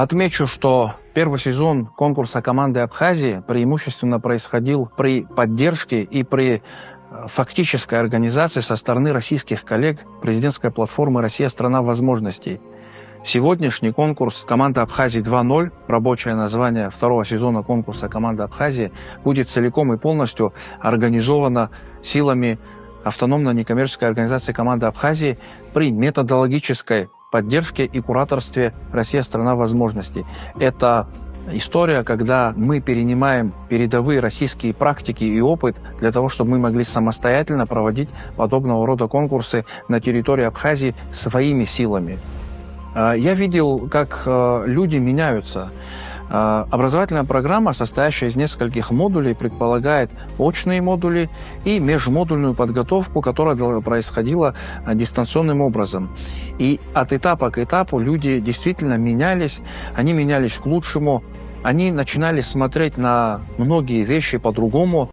Отмечу, что первый сезон конкурса команды Абхазии преимущественно происходил при поддержке и при фактической организации со стороны российских коллег президентской платформы «Россия – страна возможностей». Сегодняшний конкурс «Команда Абхазии 2.0», рабочее название второго сезона конкурса «Команда Абхазии», будет целиком и полностью организовано силами автономной некоммерческой организации «Команда Абхазии» при методологической поддержке и кураторстве «Россия – страна возможностей». Это история, когда мы перенимаем передовые российские практики и опыт для того, чтобы мы могли самостоятельно проводить подобного рода конкурсы на территории Абхазии своими силами. Я видел, как люди меняются. Образовательная программа, состоящая из нескольких модулей, предполагает очные модули и межмодульную подготовку, которая происходила дистанционным образом. И от этапа к этапу люди действительно менялись, они менялись к лучшему, они начинали смотреть на многие вещи по-другому.